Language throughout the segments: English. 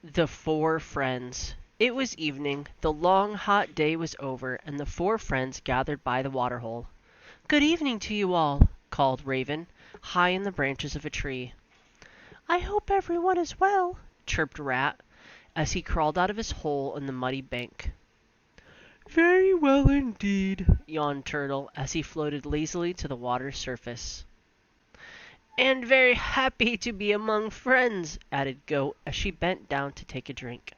The Four Friends. It was evening, the long hot day was over, and the four friends gathered by the waterhole. "Good evening to you all," called Raven, high in the branches of a tree. "I hope everyone is well," chirped Rat, as he crawled out of his hole in the muddy bank. "Very well indeed," yawned Turtle, as he floated lazily to the water's surface. "And very happy to be among friends," added Goat, as she bent down to take a drink.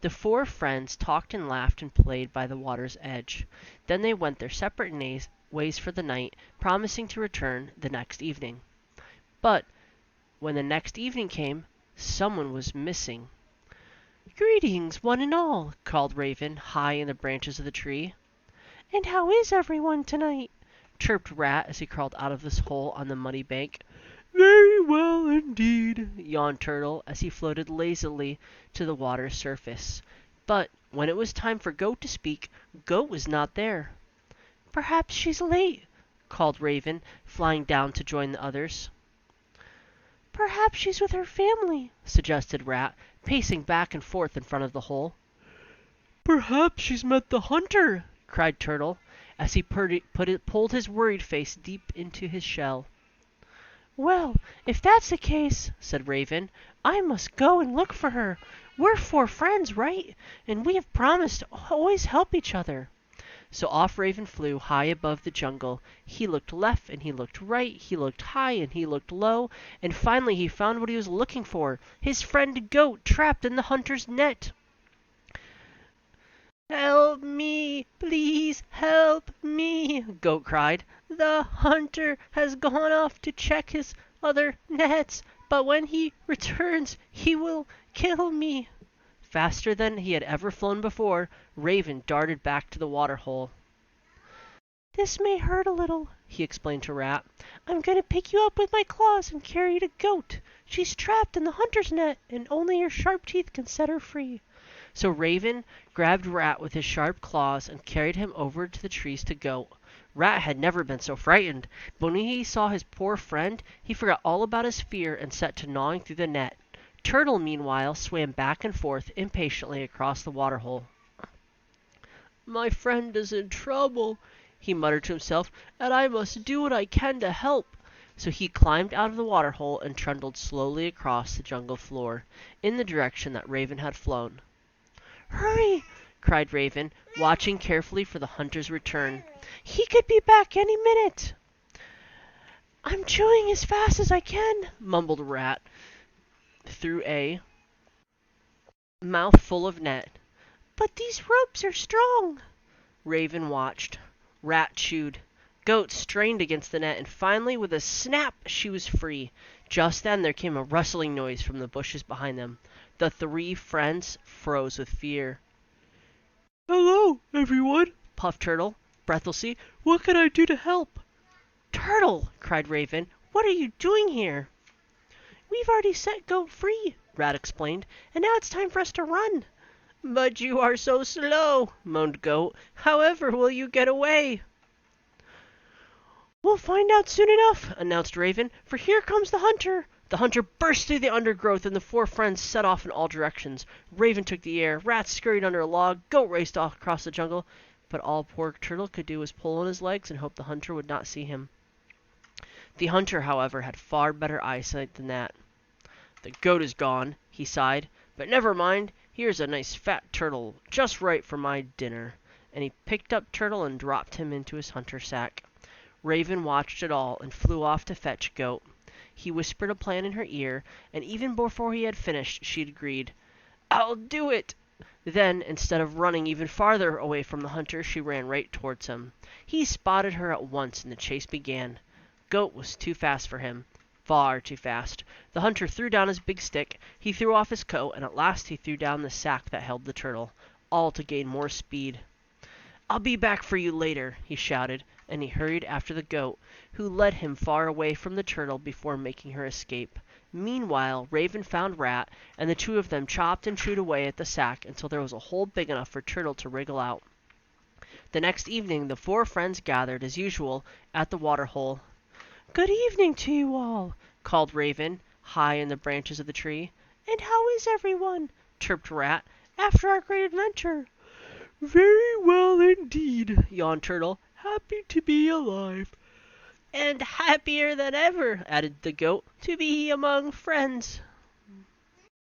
The four friends talked and laughed and played by the water's edge. Then they went their separate ways for the night, promising to return the next evening. But when the next evening came, someone was missing. "Greetings, one and all," called Raven, high in the branches of the tree. "And how is everyone tonight?" chirped Rat, as he crawled out of his hole on the muddy bank. "Very well indeed," yawned Turtle, as he floated lazily to the water's surface. But when it was time for Goat to speak, Goat was not there. "Perhaps she's late," called Raven, flying down to join the others. "Perhaps she's with her family," suggested Rat, pacing back and forth in front of the hole. "Perhaps she's met the hunter," cried Turtle, as he pulled his worried face deep into his shell. "Well, if that's the case," said Raven, "I must go and look for her. We're four friends, right? And we have promised to always help each other." So off Raven flew high above the jungle. He looked left and he looked right, he looked high and he looked low, and finally he found what he was looking for, his friend Goat trapped in the hunter's net. "Help me, please help me," Goat cried. "The hunter has gone off to check his other nets, but when he returns he will kill me." Faster than he had ever flown before, Raven darted back to the water hole. "This may hurt a little," he explained to Rat. "I'm going to pick you up with my claws and carry you to Goat. She's trapped in the hunter's net, and only your sharp teeth can set her free." So Raven grabbed Rat with his sharp claws and carried him over to the trees to Goat. Rat had never been so frightened, but when he saw his poor friend, he forgot all about his fear and set to gnawing through the net. Turtle, meanwhile, swam back and forth impatiently across the water hole. "My friend is in trouble," he muttered to himself, "and I must do what I can to help." So he climbed out of the water hole and trundled slowly across the jungle floor, in the direction that Raven had flown. "Hurry!" cried Raven, watching carefully for the hunter's return. "He could be back any minute." "I'm chewing as fast as I can," mumbled Rat through a mouth full of net. "But these ropes are strong." Raven watched. Rat chewed. Goat strained against the net, and finally, with a snap, she was free. Just then there came a rustling noise from the bushes behind them. The three friends froze with fear. "Hello, everyone," puffed Turtle, breathlessly. "What can I do to help?" "Turtle!" cried Raven. "What are you doing here?" "We've already set Goat free," Rat explained, "and now it's time for us to run." "But you are so slow," moaned Goat. "However will you get away?" "We'll find out soon enough," announced Raven, "for here comes the hunter." The hunter burst through the undergrowth, and the four friends set off in all directions. Raven took the air, Rat scurried under a log, Goat raced off across the jungle, but all poor Turtle could do was pull on his legs and hope the hunter would not see him. The hunter, however, had far better eyesight than that. "The goat is gone," he sighed, "but never mind. Here's a nice fat turtle, just right for my dinner." And he picked up Turtle and dropped him into his hunter sack. Raven watched it all and flew off to fetch Goat. He whispered a plan in her ear, and even before he had finished, she agreed. "I'll do it!" Then, instead of running even farther away from the hunter, she ran right towards him. He spotted her at once, and the chase began. Goat was too fast for him. Far too fast. The hunter threw down his big stick, he threw off his coat, and at last he threw down the sack that held the turtle, all to gain more speed. "I'll be back for you later," he shouted, and he hurried after the goat, who led him far away from the turtle before making her escape. Meanwhile, Raven found Rat, and the two of them chopped and chewed away at the sack until there was a hole big enough for Turtle to wriggle out. The next evening the four friends gathered, as usual, at the water hole. "Good evening to you all," called Raven, high in the branches of the tree. "And how is everyone?" chirped Rat. "After our great adventure." "Very well indeed," yawned Turtle. "Happy to be alive." "And happier than ever," added the Goat, "to be among friends."